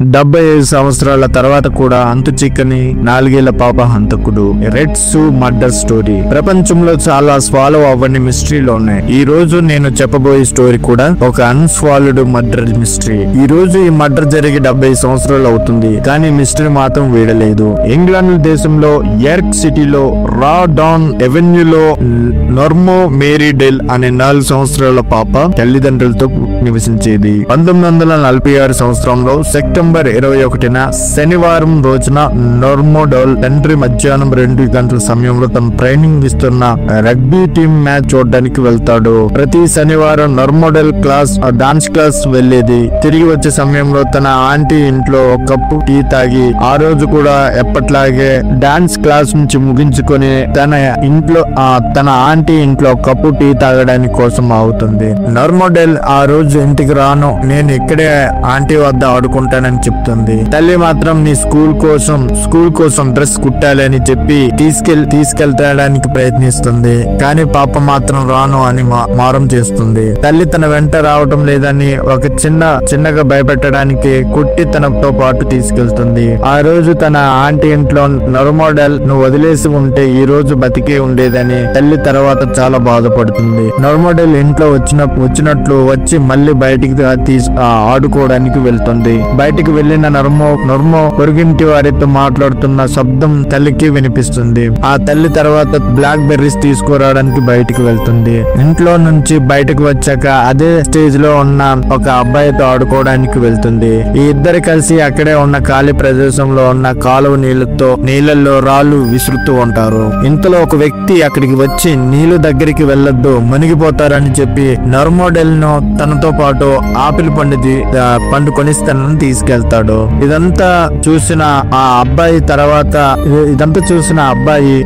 75 సంవత్సరాల తర్వాత కూడా అంతు చిక్కని 4 ఏళ్ల పాప హంతకుడు. Red shoe murder story. ప్రపంచంలో చాలా స్వాలో అవ్వని మిస్టరీలు ఉన్నాయి. ఈ రోజు నేను చెప్పబోయే స్టోరీ కూడా ఒక అన్స్వాల్వ్డ్ మర్డర్ మిస్టరీ. ఈ రోజు ఈ మర్డర్ జరిగి 75 సంవత్సరాలు అవుతుంది, కానీ మిస్టరీ మాత్రం వీడలేదు. ఇంగ్లాండ్ దేశంలో యార్క్ సిటీలో రా డాన్ ఎవెన్యూలో నోర్మో మేరీ డెల్ అనే 4 సంవత్సరాల పాప తల్లిదండ్రులతో నివసించేది. 1946 సంవత్సరంలో సెప్టెంబర్ 21న శనివారం రోజున నోర్మోడల్ తండ్రి మధ్యాహ్నం 2 గంటల సమయంలో తన ట్రైనింగ్ ఇస్తున్న రగ్బీ టీమ్ మ్యాచ్ చూడడానికి వెళ్తాడు. ప్రతి శనివారం నోర్మోడల్ డాన్స్ క్లాస్ వెళ్లేది. తిరిగి వచ్చే సమయంలో తన ఆంటీ ఇంట్లో ఒక కప్పు టీ తాగి ఆ రోజు కూడా ఎప్పట్లాగే డాన్స్ క్లాస్ నుంచి ముగించుకొని తన ఆంటీ ఇంట్లో కప్పు టీ తాగడానికి కోసం అవుతుంది. నోర్మోడల్ ఆ రోజు ఇంటికి రాను, నేను ఇక్కడే ఆంటీ వద్ద ఆడుకుంటానని చెప్తుంది. తల్లి మాత్రం నీ స్కూల్ కోసం డ్రెస్ కుట్టాలని చెప్పి తీసుకెళ్తాడానికి ప్రయత్నిస్తుంది. కానీ పాప మాత్రం రాను అని మారం చేస్తుంది. తల్లి తన వెంట రావటం లేదని ఒక చిన్నగా భయపెట్టడానికి కుట్టి తనతో పాటు తీసుకెళ్తుంది. ఆ రోజు తన ఆంటీ ఇంట్లో నోర్మోడల్ నువ్వు వదిలేసి ఉంటే ఈ రోజు బతికే ఉండేదని తల్లి తర్వాత చాలా బాధపడుతుంది. నోర్మోడల్ ఇంట్లో వచ్చినట్లు వచ్చి మళ్ళీ బయటికి ఆడుకోవడానికి వెళ్తుంది. బయటికి వెళ్లిన నోర్మో పొరుగింటి వారితో మాట్లాడుతున్న శబ్దం తల్లికి వినిపిస్తుంది. ఆ తల్లి తర్వాత బ్లాక్ బెర్రీస్ తీసుకురావడానికి బయటికి వెళ్తుంది. ఇంట్లో నుంచి బయటకు వచ్చాక అదే స్టేజ్ లో ఉన్న ఒక అబ్బాయితో ఆడుకోవడానికి వెళ్తుంది. ఈ ఇద్దరు కలిసి అక్కడే ఉన్న ఖాళీ ప్రదేశంలో ఉన్న కాలువ నీళ్ళల్లో రాళ్లు విసురుతూ ఉంటారు. ఇంతలో ఒక వ్యక్తి అక్కడికి వచ్చి నీళ్లు దగ్గరికి వెళ్లొద్దు, మునిగిపోతారని చెప్పి నోర్మోడెల్ ను తనతో పాటు ఆపిల్ పండు కొనిస్తానని తీసుకెళ్తాడు. ఇదంతా చూసిన అబ్బాయి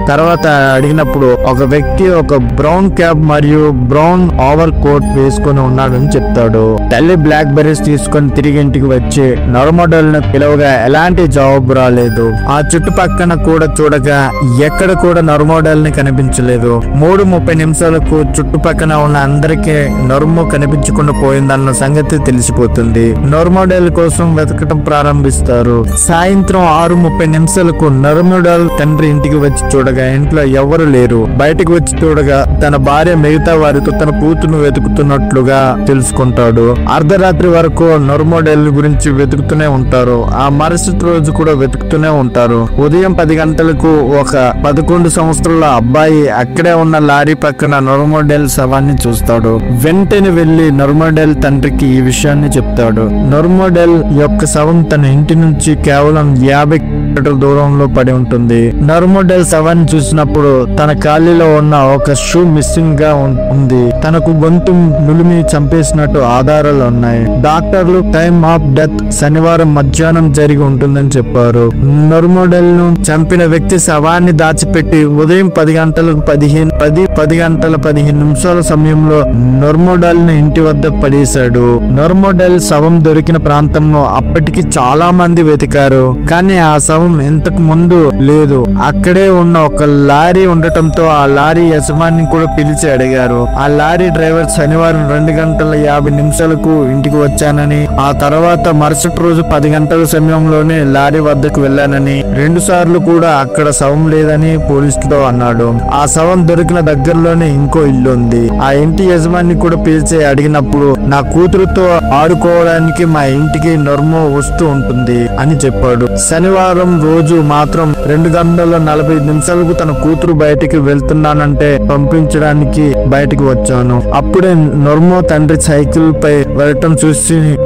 తర్వాత అడిగినప్పుడు ఒక వ్యక్తి ఒక బ్రౌన్ క్యాప్ మరియు బ్రౌన్ ఓవర్ కోట్ వేసుకుని ఉన్నాడని చెప్తాడు. తల్లి బ్లాక్ బెర్రీస్ తీసుకొని తిరిగి ఇంటికి వచ్చి నోర్మోడెల్ ను పిలవగా ఎలాంటి జవాబు రాలేదు. ఆ చుట్టుపక్కన కూడా చూడగా ఎక్కడ కూడా నోర్మోడెల్ ని కనిపించలేదు. 3:30 నిమిషాలకు చుట్టుపక్కన ఉన్న అందరికీ నోర్మో కనిపించకుండా పోయిందన్న సంగతి తెలిసిపోతుంది. నోర్మోడెల్ కోసం వెతకటం ప్రారంభిస్తారు. సాయంత్రం 6:30 నిమిషాలకు నోర్మోడెల్ తండ్రి ఇంటికి వచ్చి చూడగా ఇంట్లో ఎవరు లేరు. బయటకు వచ్చి చూడగా తన భార్య మిగతా వారితో తన కూతురును వెతుకుతున్నట్లుగా తెలుసుకుంటాడు. అర్ధరాత్రి వరకు నోర్మోడెల్ గురించి వెతుకుతూనే ఉంటారు. ఆ మరుసటి రోజు కూడా వెతుకుతూనే ఉంటారు. ఉదయం 10 గంటలకు ఒక 11 సంవత్సరాల అబ్బాయి అక్కడే ఉన్న లారీ పక్కన నోర్మోడెల్ శవాన్ని చూస్తాడు. వెంటనే వెళ్లి నోర్మోడెల్ తండ్రికి ఈ విషయాన్ని చెప్తాడు. నోర్మోడెల్ యొక్క శవం తన ఇంటి నుంచి కేవలం 50 కిలోమీటర్ల దూరంలో పడి ఉంటుంది. నోర్మోడెల్ శవాన్ని చూసినప్పుడు తన కాలిలో ఉన్న ఒక షూ మిస్సింగ్ గా ఉంది. తనకు గొంతు నులిమి చంపేసినట్టు ఆధారాలు ఉన్నాయి. డాక్టర్లు టైమ్ ఆఫ్ డెత్ శనివారం మధ్యాహ్నం జరిగి ఉంటుందని చెప్పారు. నోర్మోడెల్ ను చంపిన వ్యక్తి శవాన్ని దాచిపెట్టి ఉదయం 10 గంటల 15 నిమిషాల సమయంలో నోర్మోడెల్ ని ఇంటి వద్ద పడేశాడు. నోర్మోడెల్ శవం దొరికిన ప్రాంతంలో అప్పటికి చాలా మంది వెతికారు, కానీ ఆ శవం ఇంతకు ముందు లేదు. అక్కడే ఉన్న ఒక లారీ ఉండటంతో ఆ లారీ యజమాని కూడా పిలిచి అడిగారు. ఆ లారీ డ్రైవర్ శనివారం 2 గంటల 50 నిమిషాలకు ఇంటికి వచ్చానని, ఆ తర్వాత మరుసటి రోజు 10 గంటల సమయంలోనే లారీ వద్దకు వెళ్లానని, 2 సార్లు కూడా అక్కడ శవం లేదని పోలీసులతో అన్నాడు. ఆ శవం దొరికిన దగ్గరలోనే ఇంకో ఇల్లు ఉంది. ఆ ఇంటి యజమాని కూడా పిలిచి అడిగినప్పుడు నా కూతురుతో ఆడుకోవడానికి మా ఇంటికి నోర్మో వస్తూ ఉంటుంది అని చెప్పాడు. శనివారం రోజు మాత్రం 2 గంటల 45 నిమిషాలకు తన కూతురు బయటికి వెళ్తున్నానంటే పంపించడానికి బయటికి వచ్చాను. అప్పుడే నోర్మో తండ్రి సైకిల్ పై వెళ్ళటం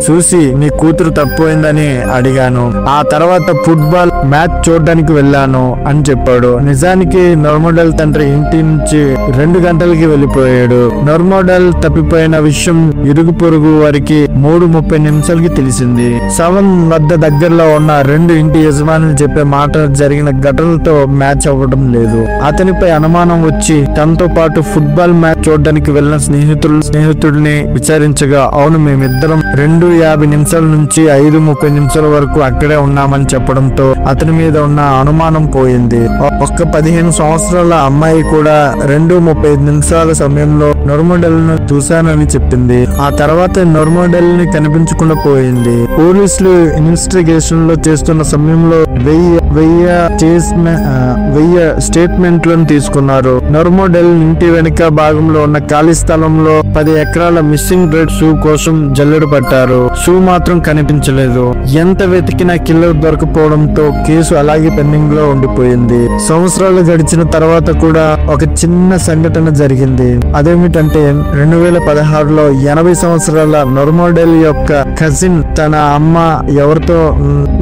చూసి నీ కూతురు తప్పిపోయిందని అడిగాను. ఆ తర్వాత ఫుట్బాల్ మ్యాచ్ చూడడానికి వెళ్ళాను అని చెప్పాడు. నిజానికి నోర్మోడెల్ తండ్రి ఇంటి నుంచి 2 గంటలకి వెళ్ళిపోయాడు. నోర్మోడెల్ తప్పిపోయిన విషయం ఇరుగు పొరుగు వారికి 3:30 నిమిషాలకి తెలిసింది. శవం వద్ద దగ్గరలో ఉన్న 2 ఇంటి యజమానులు చెప్పే మాట జరిగిన ఘటనలతో మ్యాచ్ అవ్వడం లేదు. అతనిపై అనుమానం వచ్చి తనతో పాటు ఫుట్బాల్ మ్యాచ్ చూడడానికి వెళ్ళిన స్నేహితుడిని విచారించగా, అవును మేమిద్దరం 2:50 నిమిషాల నుంచి 5:30 నిమిషాల వరకు అక్కడే ఉన్నామని చెప్పడంతో అతని మీద ఉన్న అనుమానం పోయింది. ఒక్క 15 సంవత్సరాల అమ్మాయి కూడా 2:35 నిమిషాల సమయంలో నర్మోడెల్ ను చూశానని చెప్పింది. ఆ తర్వాత నర్మోడెల్ ని కనిపించకుండా పోయింది. పోలీసులు ఇన్వెస్టిగేషన్ లో చేస్తున్న సమయంలో 1000 స్టేట్మెంట్లను తీసుకున్నారు. నర్మోడెల్ ఇంటి వెనుక భాగంలో ఉన్న ఖాళీ స్థలంలో 10 ఎకరాల మిస్సింగ్ రెడ్ షూ కోసం జల్లెడ పట్టారు. షూ మాత్రం కనిపించలేదు. ఎంత వెతికినా కిల్లర్ దొరకపోవడంతో కేసు అలాగే పెండింగ్ లో ఉండిపోయింది. సంవత్సరాలు గడిచిన తర్వాత కూడా ఒక చిన్న సంఘటన జరిగింది. అదేమిటంటే 2016లో 80 సంవత్సరాల నర్మోడెల్ యొక్క కజిన్ తన అమ్మ ఎవరితో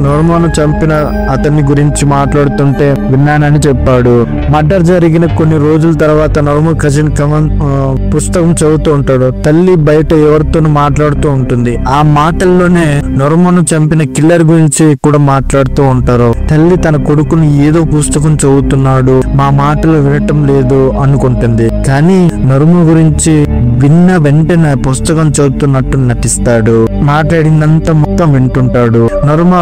నర్మోను చంపిన అతన్ని గురించి మాట్లాడుతుంటే విన్నానని చెప్పాడు. మర్డర్ జరిగిన కొన్ని రోజుల తర్వాత నర్మో కజిన్ పుస్తకం చదువుతూ ఉంటాడు. తల్లి బయట ఎవరితోనూ మాట్లాడుతూ ఉంటుంది. ఆ మాటల్లోనే నర్మోను చంపిన కిల్లర్ గురించి కూడా మాట్లాడుతూ ఉంటారు. తల్లి తన కొడుకుని ఏదో పుస్తకం చదువుతున్నాడు, మా మాటలు వినటం లేదు అనుకుంటుంది. కానీ నర్మో గురించి విన్న వెంటనే పుస్తకం చదువుతున్నట్టు నటిస్తాడు. మాట్లాడిందంతా మొత్తం వింటుంటాడు. నర్మో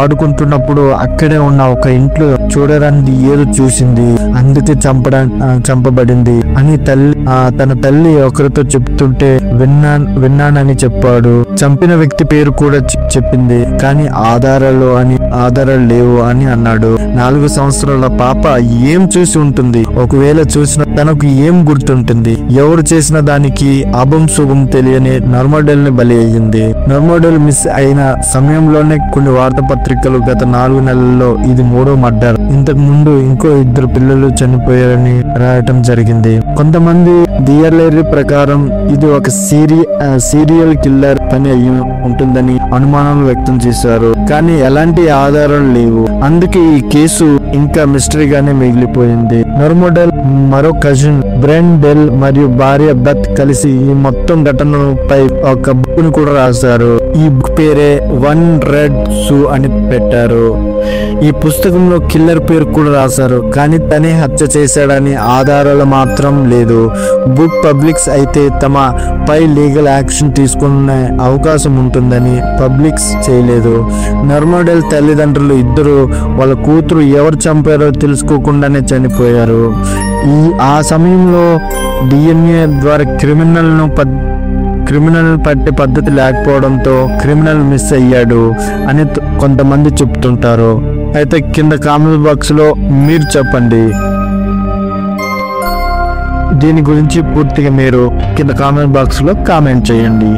ఆడుకుంటున్నప్పుడు అక్కడే ఉన్న ఒక ఇంట్లో చూడడానికి ఏదో చూసింది, అందుకే చంపబడింది అని తన తల్లి ఒకరితో చెప్తుంటే విన్నానని చెప్పాడు. చంపిన వ్యక్తి పేరు కూడా చెప్పింది, కానీ ఆధారాలు లేవు అని అన్నాడు. 4 సంవత్సరాల పాప ఏం చూసి ఉంటుంది? ఒకవేళ చూసిన తనకు ఏం గుర్తుంటుంది? ఎవరు చేసిన దానికి అభం శుభం తెలియని నర్మోడెల్ ని బలి అయ్యింది. నర్మోడెల్ మిస్ అయిన సమయంలోనే కొన్ని వార్తాపత్రికలు గత 4 నెలల్లో ఇది 3వ మర్డర్, ఇంతకు ముందు ఇంకో 2 పిల్లలు చనిపోయారని రాయటం జరిగింది. కొంతమంది థియరీ ప్రకారం ఇది ఒక సీరియల్ కిల్లర్ పని అయ్యి ఉంటుందని అనుమానాలు వ్యక్తం చేశారు. కానీ ఎలాంటి ఆధారాలు లేవు. అందుకే ఈ కేసు ఇంకా మిస్టరీగానే మిగిలిపోయింది. నర్మోడెల్ మరో కజిన్ బ్రెన్ డెల్ మరియు భార్య బెత్ కలిసి ఈ మొత్తం ఘటనపై ఒక బుక్ ను కూడా రాశారు. ఈ బుక్ పేరే 1 రెడ్ షూ అని పెట్టారు. ఈ పుస్తకంలో కిల్లర్ పేరు కూడా రాశారు, కానీ తనే హత్య చేశాడని ఆధారాలు మాత్రం లేదు. బుక్ పబ్లిక్స్ అయితే తమ పై లీగల్ యాక్షన్ తీసుకునే అవకాశం ఉంటుందని పబ్లిక్స్ చేయలేదు. నర్మోడెల్ తల్లిదండ్రులు ఇద్దరు వాళ్ళ కూతురు ఎవరు చంపారో తెలుసుకోకుండానే చనిపోయారు. ఆ సమయంలో DNA ద్వారా క్రిమినల్ పట్టే పద్ధతి లేకపోవడంతో క్రిమినల్ మిస్ అయ్యాడు అని కొంతమంది చెప్తుంటారు. అయితే కింద కామెంట్ బాక్స్ లో మీరు చెప్పండి, దీని గురించి పూర్తిగా మీరు కింద కామెంట్ బాక్స్ లో కామెంట్ చేయండి.